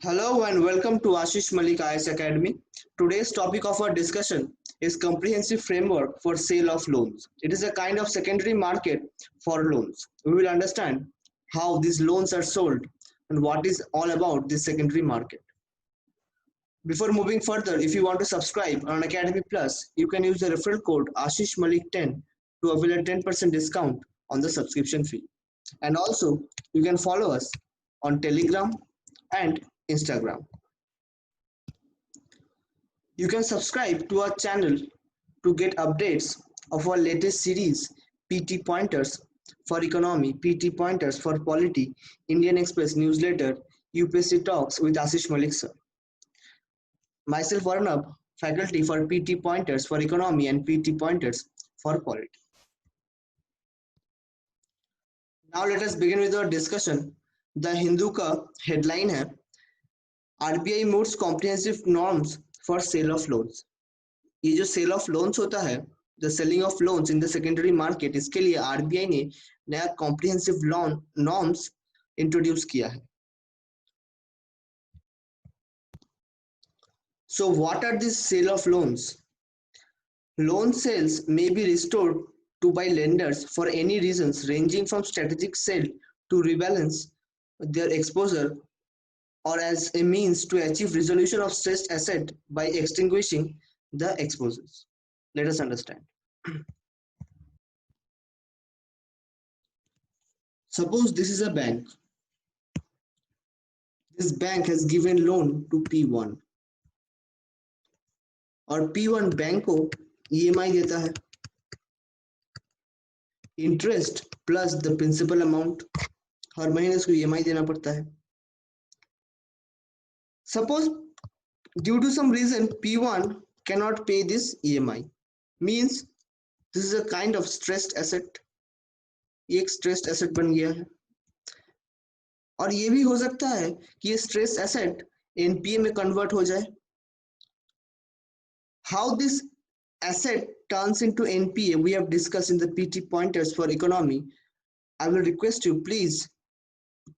Hello and welcome to Ashish Malik IS Academy. Today's topic of our discussion is comprehensive framework for sale of loans. It is a kind of secondary market for loans. We will understand how these loans are sold and what is all about this secondary market. Before moving further, if you want to subscribe on Academy Plus, you can use the referral code Ashish Malik 10 to avail a 10% discount on the subscription fee. And also, you can follow us on Telegram and Instagram. You can subscribe to our channel to get updates of our latest series PT Pointers for Economy, PT Pointers for Polity, Indian Express newsletter, UPSC Talks with Ashish Malik sir. Myself Arnab, faculty for PT Pointers for Economy and PT Pointers for Polity. Now let us begin with our discussion. The Hindu का headline है RBI moots comprehensive norms for sale of loans. ये जो cell of loans होता है, the selling of loans in the secondary market, इसके लिए RBI ने नया कॉम्प्रिहेंसिव लोन नॉर्म्स इंट्रोड्यूस किया है. So what are these sale of loans? Loan sales may be restored to by lenders for any reasons ranging from strategic sale to rebalance their exposure or as a means to achieve resolution of stressed asset by extinguishing the exposures. Let us understand. Suppose this is a bank. This bank has given loan to P1 और P1 bank को EMI देता है, interest plus the principal amount. हर महीने इसको EMI देना पड़ता है. Suppose due to some reason P1 cannot pay this EMI, means this is a kind of stressed asset. ये एक stressed asset बन गया है. और ये भी हो सकता है कि ये stressed asset NPA में convert हो जाए. How this asset turns into NPA we have discussed in the PT Pointers for Economy. I will request you please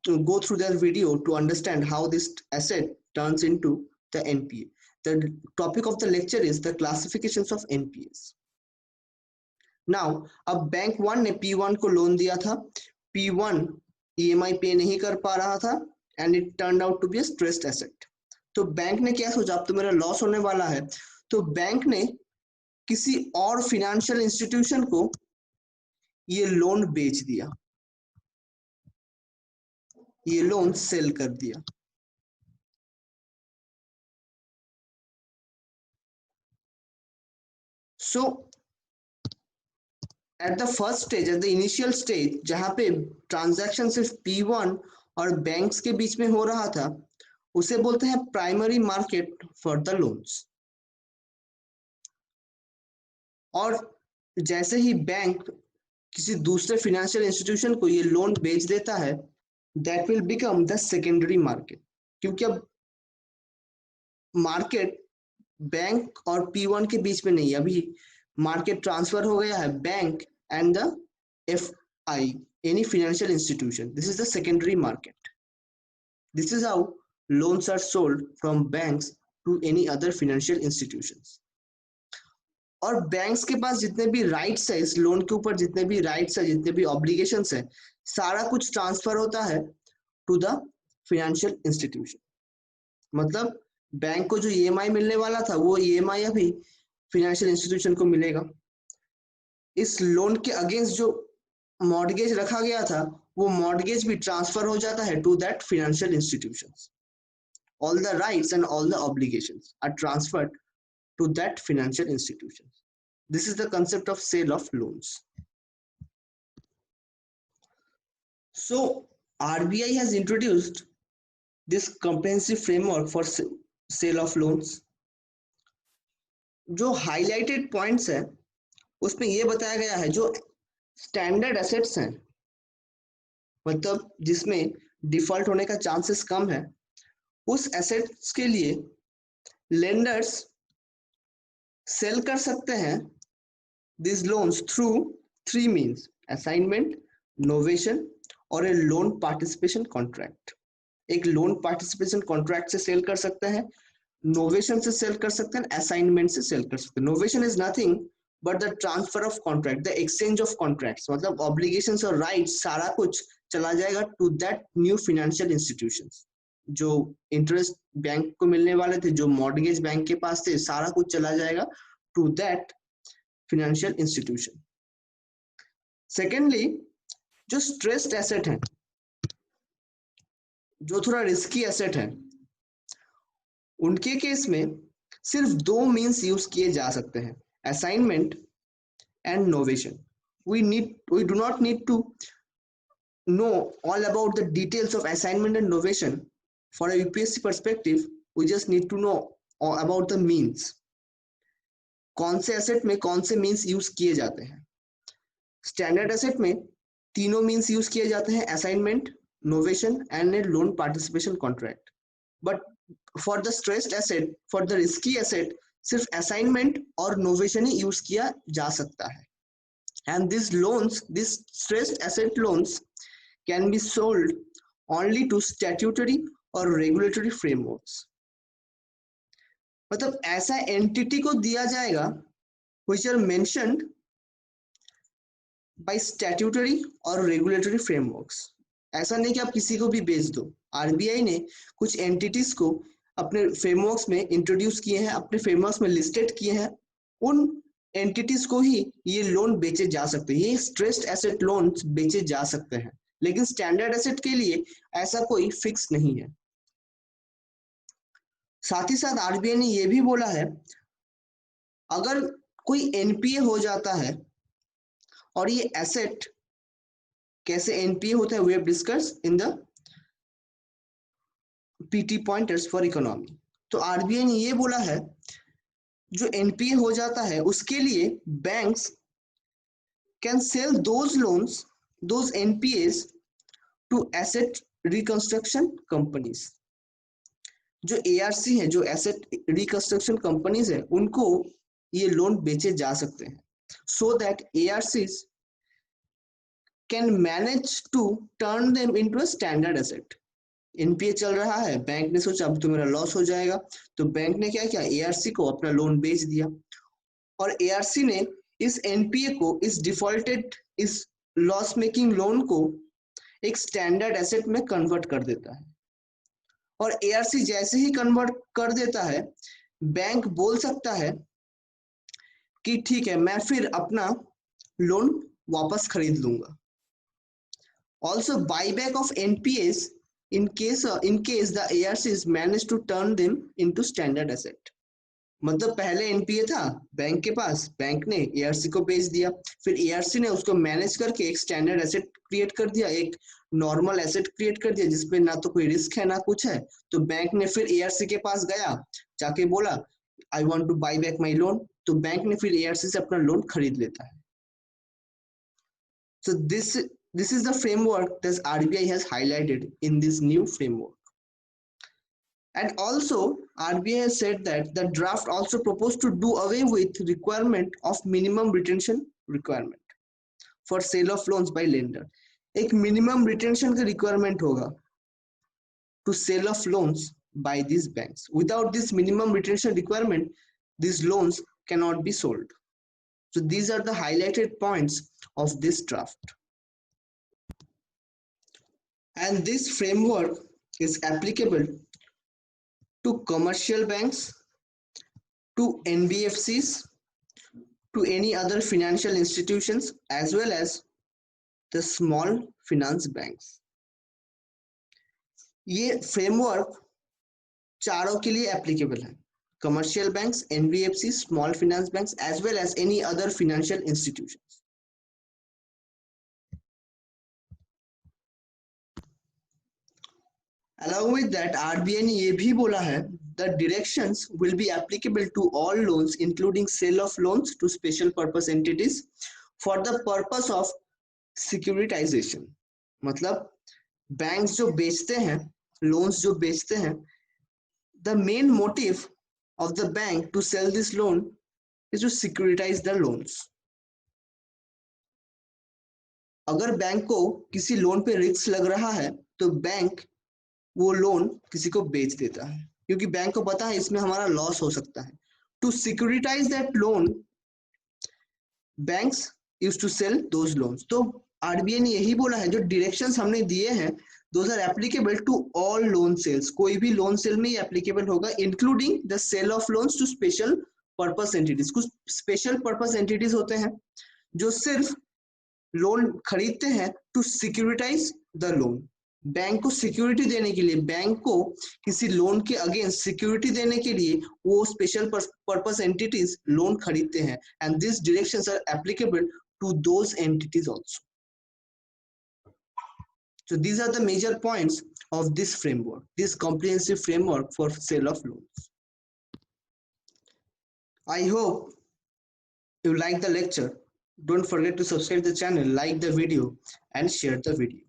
to go through that video to understand how this asset turns into the NPA. The topic of the lecture is the classifications of NPAs. Now, अब bank 1 ने P1 को loan दिया था, P1 EMI पे नहीं कर पा रहा था and it turned out to be a stressed asset. तो बैंक ने क्या सोचा, अब तो मेरा लॉस होने वाला है, तो बैंक ने किसी और फिनेंशियल इंस्टीट्यूशन को ये लोन बेच दिया, ये लोन सेल कर दिया. So at the first stage, at the initial stage, जहां पे ट्रांजैक्शन सिर्फ P1 और बैंक्स के बीच में हो रहा था, उसे बोलते हैं primary market for the loans. और जैसे ही बैंक किसी दूसरे फाइनेंशियल इंस्टीट्यूशन को ये लोन बेच देता है, that will become the secondary market. क्योंकि अब मार्केट बैंक और P1 के बीच में नहीं, अभी मार्केट ट्रांसफर हो गया है bank and the FI, any financial institution. This is the secondary market. This is how loans are sold from banks to any other financial institutions. और बैंक्स के पास जितने भी राइट्स है, इस लोन के ऊपर जितने भी राइट्स है, जितने भी ऑब्लिगेशंस है, सारा कुछ ट्रांसफर होता है टू द फाइनेंशियल इंस्टीट्यूशन. मतलब बैंक को जो EMI मिलने वाला था, वो EMI अभी फाइनेंशियल इंस्टीट्यूशन को मिलेगा. इस लोन के अगेंस्ट जो मॉर्गेज रखा गया था, वो मॉर्गेज भी ट्रांसफर हो जाता है to that financial institutions. All the rights and all the obligations are transferred to that financial institutions. This is the concept of sale of loans. So RBI has introduced this comprehensive framework for sale of loans. जो highlighted points है उसमें ये बताया गया है, जो standard assets हैं, मतलब जिसमें डिफॉल्ट होने का चांसेस कम है, उस एसेट्स के लिए लेंडर्स सेल कर सकते हैं this loans through 3 means: assignment, novation और ए लोन पार्टिसिपेशन कॉन्ट्रैक्ट. एक लोन पार्टिसिपेशन कॉन्ट्रैक्ट से सेल कर सकते हैं, नोवेशन से सेल कर सकते हैं, असाइनमेंट से सेल कर सकते हैं। Novation is nothing but the transfer of contract, the exchange of contracts, मतलब ऑब्लिगेशंस और राइट्स सारा कुछ चला जाएगा to that new financial institutions. जो इंटरेस्ट बैंक को मिलने वाले थे, जो मॉर्गेज बैंक के पास थे, सारा कुछ चला जाएगा to that financial institution. Secondly, जो स्ट्रेस्ड एसेट है, जो थोड़ा रिस्की एसेट है, उनके केस में सिर्फ दो मीन्स यूज किए जा सकते हैं, assignment and novation. we do not need to know all about the details of assignment and novation for a UPSC perspective. We just need to know about the means, कौन से asset में कौन से means use किए जाते हैं। Standard asset में तीनों मीन्स यूज किए जाते हैं, assignment, novation and A loan participation contract. But for the stressed asset, for the risky asset, सिर्फ असाइनमेंट और नोवेशन ही यूज किया जा सकता है। And these loans, these stressed asset loans can be sold only to statutory or regulatory frameworks. मतलब ऐसा entity को दिया जाएगा which are mentioned by statutory or regulatory frameworks. ऐसा नहीं कि आप किसी को भी बेच दो। आरबीआई ने कुछ एंटिटीज को अपने फ्रेमवर्क्स में इंट्रोड्यूस किए हैं, अपने फ्रेमवर्क्स में लिस्टेड किए हैं, उन एंटिटीज को ही ये लोन बेचे जा सकते हैं, ये स्ट्रेस्ड एसेट लोन्स बेचे जा सकते हैं। लेकिन स्टैंडर्ड एसेट के लिए ऐसा कोई फिक्स नहीं है। साथ ही साथ आरबीआई ने ये भी बोला है, अगर कोई एनपीए हो जाता है, और ये एसेट कैसे एनपीए होता है we have discuss in the PT pointers for economy. तो आरबीआई ने ये बोला है, जो एनपीए हो जाता है उसके लिए banks can sell those loans, those NPAs to asset reconstruction companies. जो एआरसी है, जो एसेट रिकंस्ट्रक्शन कंपनीज है, उनको ये लोन बेचे जा सकते हैं, so that ARCs can manage to turn them into a standard asset. NPA चल रहा है, बैंक ने सोचा अब तो मेरा लॉस हो जाएगा, तो बैंक ने क्या किया, एआरसी को अपना लोन बेच दिया, और एआरसी ने इस एनपीए को, इस डिफॉल्टेड, इस लॉस मेकिंग लोन को एक स्टैंडर्ड एसेट में कन्वर्ट कर देता है। और एआरसी जैसे ही कन्वर्ट कर देता है, बैंक बोल सकता है कि ठीक है, मैं फिर अपना लोन वापस खरीद लूंगा। Also buyback of NPS in case the ARCs managed to turn them into standard asset। मतलब पहले एनपीए था बैंक के पास, बैंक ने एआरसी को बेच दिया, फिर एआरसी ने उसको मैनेज करके एक स्टैंडर्ड एसेट क्रिएट कर दिया, एक नॉर्मल एसेट क्रिएट कर दिया जिसमें ना तो कोई रिस्क है ना कुछ है। तो बैंक ने फिर एआरसी के पास गया, जाके बोला I want to buy back my loan, तो बैंक ने फिर एआरसी से अपना लोन खरीद लेता है। So this is the framework that RBI has highlighted in this new framework. And also RBI has said that the draft also proposed to do away with requirement of minimum retention requirement for sale of loans by lender। एक minimum retention का requirement होगा to sale of loans by these banks। Without this minimum retention requirement, these loans cannot be sold। So these are the highlighted points of this draft। And this framework is applicable to commercial banks, to NBFCs, to any other financial institutions, as well as the small finance banks। ये framework चारों के लिए applicable है, commercial banks, NBFCs, small finance banks, as well as any other financial institutions। Along with that, RBI ने ये भी बोला है, the directions will be applicable to all loans including sale of loans to special purpose entities for the purpose of securitization। मतलब banks जो बेचते हैं, loans जो बेचते हैं, the main motive of the bank to sell this loan is to securitize the loans। अगर bank को किसी लोन पे रिस्क लग रहा है, तो बैंक वो लोन किसी को बेच देता है, क्योंकि बैंक को पता है इसमें हमारा लॉस हो सकता है। To securitize that loan, banks use to sell those loans. तो आरबीआई ने यही बोला है, जो डायरेक्शंस हमने दिए हैं those are applicable to all loan sales, कोई भी लोन सेल में ये एप्लीकेबल होगा, including the sale of loans to special purpose entities. कुछ स्पेशल पर्पस एंटिटीज होते हैं जो सिर्फ लोन खरीदते हैं to securitize the loan, bank को सिक्योरिटी देने के लिए, बैंक को किसी लोन के अगेंस्ट सिक्योरिटी देने के लिए वो स्पेशल पर्पस एंटिटीज लोन खरीदते हैं, and this directions are applicable to those entities also. So these are the major points of this framework, this comprehensive framework for sale of loans. I hope you like the lecture. Don't forget to subscribe the channel, like the video, and share the video.